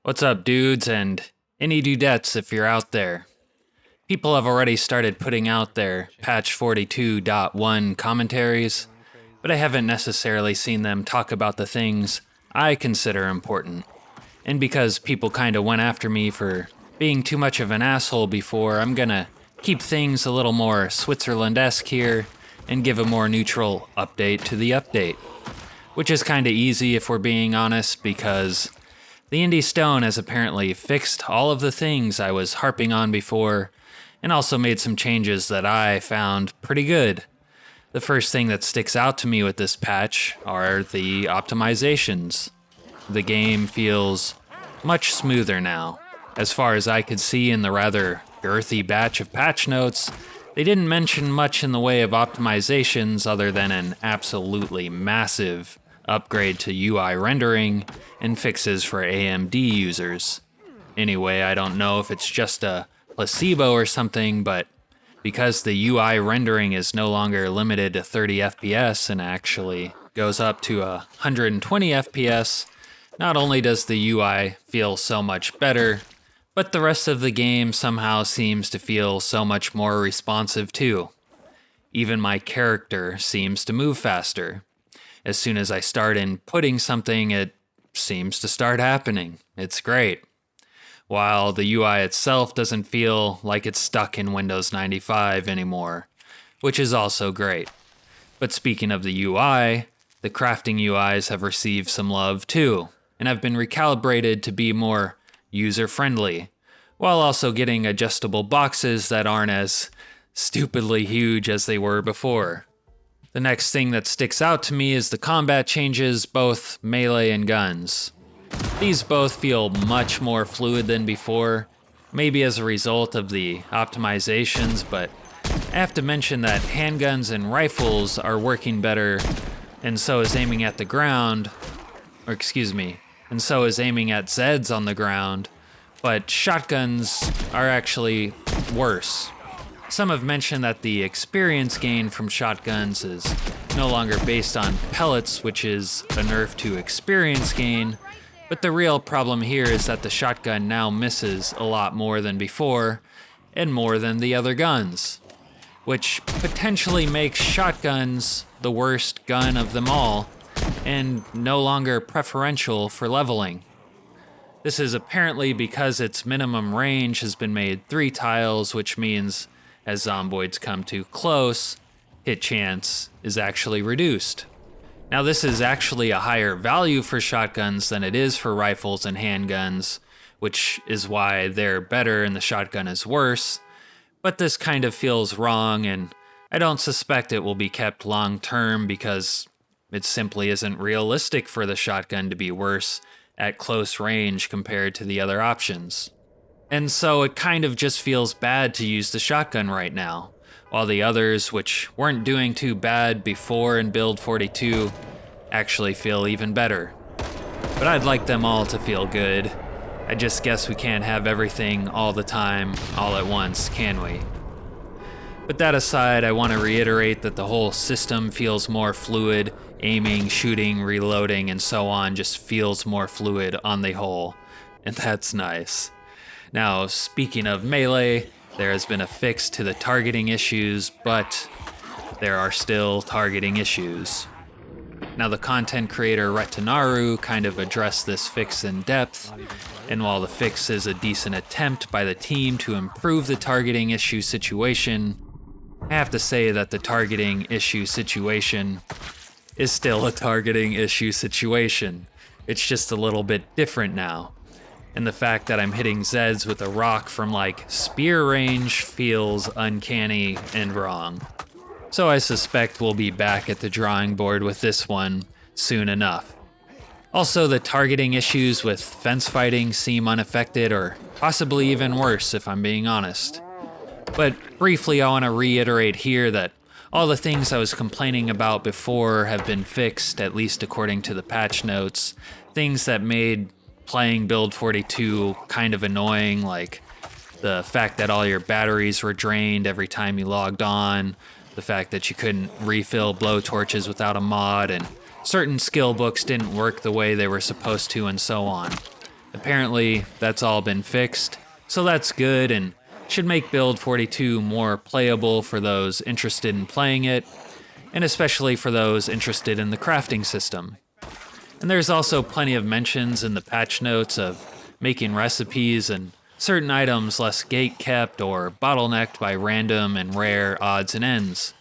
What's up, dudes, and any dudettes if you're out there? People have already started putting out their patch 42.1 commentaries, but I haven't necessarily seen them talk about the things I consider important. And because people kinda went after me for being too much of an asshole before, I'm gonna keep things a little more Switzerland-esque here and give a more neutral update to the update. Which is kinda easy if we're being honest, because the Indie Stone has apparently fixed all of the things I was harping on before, and also made some changes that I found pretty good. The first thing that sticks out to me with this patch are the optimizations. The game feels much smoother now. As far as I could see in the rather girthy batch of patch notes, they didn't mention much in the way of optimizations other than an absolutely massive upgrade to UI rendering and fixes for AMD users. Anyway, I don't know if it's just a placebo or something, but because the UI rendering is no longer limited to 30 FPS and actually goes up to 120 FPS, not only does the UI feel so much better, but the rest of the game somehow seems to feel so much more responsive too. Even my character seems to move faster. As soon as I start inputting something, it seems to start happening. It's great. While the UI itself doesn't feel like it's stuck in Windows 95 anymore, which is also great. But speaking of the UI, the crafting UIs have received some love too, and have been recalibrated to be more user-friendly, while also getting adjustable boxes that aren't as stupidly huge as they were before. The next thing that sticks out to me is the combat changes, both melee and guns. These both feel much more fluid than before, maybe as a result of the optimizations, but I have to mention that handguns and rifles are working better, and so is aiming at the ground, and so is aiming at Zeds on the ground, but shotguns are actually worse. Some have mentioned that the experience gain from shotguns is no longer based on pellets, which is a nerf to experience gain, but the real problem here is that the shotgun now misses a lot more than before, and more than the other guns, which potentially makes shotguns the worst gun of them all, and no longer preferential for leveling. This is apparently because its minimum range has been made 3 tiles, which means as Zomboids come too close, hit chance is actually reduced. Now this is actually a higher value for shotguns than it is for rifles and handguns, which is why they're better and the shotgun is worse, but this kind of feels wrong, and I don't suspect it will be kept long term because it simply isn't realistic for the shotgun to be worse at close range compared to the other options. And so it kind of just feels bad to use the shotgun right now, while the others, which weren't doing too bad before in build 42, actually feel even better. But I'd like them all to feel good. I just guess we can't have everything all the time, all at once, can we? But that aside, I want to reiterate that the whole system feels more fluid. Aiming, shooting, reloading, and so on just feels more fluid on the whole, and that's nice. Now, speaking of melee, there has been a fix to the targeting issues, but there are still targeting issues. Now, the content creator Retinaru kind of addressed this fix in depth, and while the fix is a decent attempt by the team to improve the targeting issue situation, I have to say that the targeting issue situation is still a targeting issue situation. It's just a little bit different now. And the fact that I'm hitting Zeds with a rock from like spear range feels uncanny and wrong. So I suspect we'll be back at the drawing board with this one soon enough. Also, the targeting issues with fence fighting seem unaffected, or possibly even worse if I'm being honest. But briefly, I want to reiterate here that all the things I was complaining about before have been fixed, at least according to the patch notes. Things that made playing Build 42 kind of annoying, like the fact that all your batteries were drained every time you logged on, the fact that you couldn't refill blowtorches without a mod, and certain skill books didn't work the way they were supposed to, and so on. Apparently, that's all been fixed, so that's good and should make Build 42 more playable for those interested in playing it, and especially for those interested in the crafting system. And there's also plenty of mentions in the patch notes of making recipes and certain items less gate-kept or bottlenecked by random and rare odds and ends.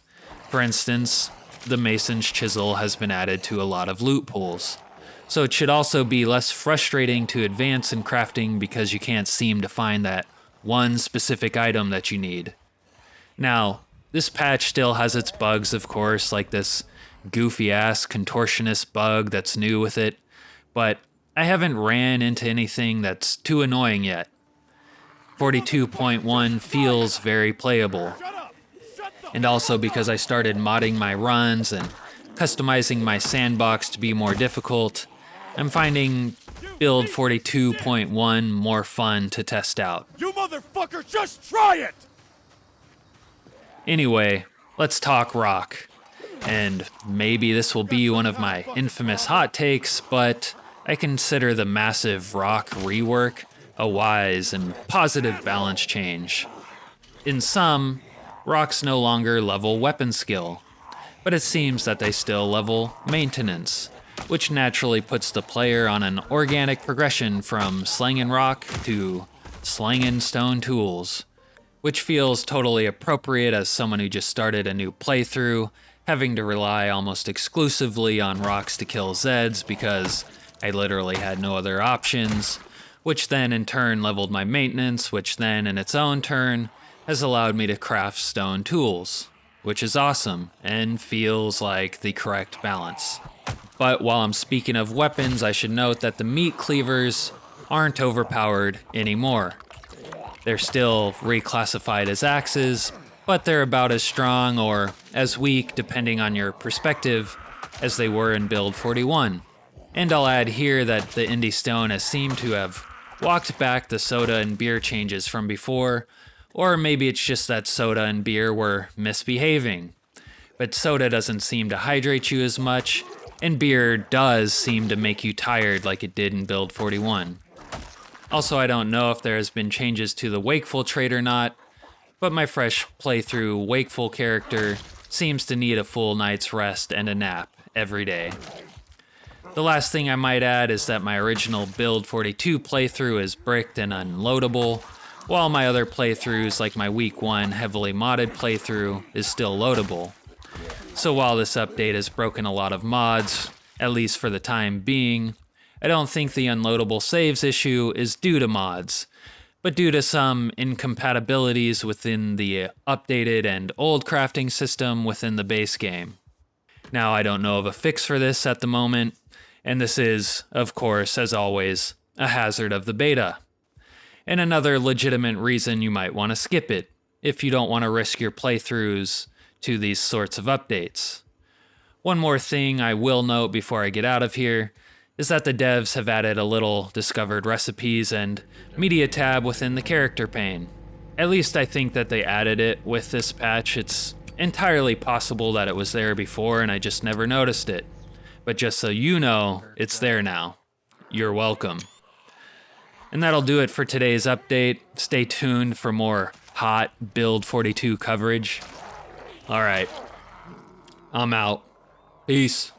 For instance, the Mason's Chisel has been added to a lot of loot pools, so it should also be less frustrating to advance in crafting because you can't seem to find that one specific item that you need. Now, this patch still has its bugs, of course, like this goofy-ass contortionist bug that's new with it, but I haven't ran into anything that's too annoying yet. 42.1 feels very playable. And also because I started modding my runs and customizing my sandbox to be more difficult, I'm finding Build 42.1 more fun to test out. You motherfucker, just try it! Anyway, let's talk rock. And maybe this will be one of my infamous hot takes, but I consider the massive rock rework a wise and positive balance change. In sum, rocks no longer level weapon skill, but it seems that they still level maintenance, which naturally puts the player on an organic progression from slinging rock to slinging stone tools, which feels totally appropriate as someone who just started a new playthrough, having to rely almost exclusively on rocks to kill Zeds because I literally had no other options, which then in turn leveled my maintenance, which then in its own turn has allowed me to craft stone tools, which is awesome and feels like the correct balance. But while I'm speaking of weapons, I should note that the meat cleavers aren't overpowered anymore. They're still reclassified as axes, but they're about as strong or as weak, depending on your perspective, as they were in Build 41. And I'll add here that the Indie Stone has seemed to have walked back the soda and beer changes from before, or maybe it's just that soda and beer were misbehaving. But soda doesn't seem to hydrate you as much, and beer does seem to make you tired like it did in Build 41. Also, I don't know if there has been changes to the Wakeful trait or not, but my fresh playthrough Wakeful character seems to need a full night's rest and a nap every day. The last thing I might add is that my original Build 42 playthrough is bricked and unloadable, while my other playthroughs, like my Week 1 heavily modded playthrough, is still loadable. So while this update has broken a lot of mods, at least for the time being, I don't think the unloadable saves issue is due to mods, but due to some incompatibilities within the updated and old crafting system within the base game. Now, I don't know of a fix for this at the moment, and this is, of course, as always, a hazard of the beta. And another legitimate reason you might want to skip it, if you don't want to risk your playthroughs to these sorts of updates. One more thing I will note before I get out of here is that the devs have added a little discovered recipes and media tab within the character pane. At least I think that they added it with this patch. It's entirely possible that it was there before and I just never noticed it. But just so you know, it's there now. You're welcome. And that'll do it for today's update. Stay tuned for more hot Build 42 coverage. All right, I'm out. Peace.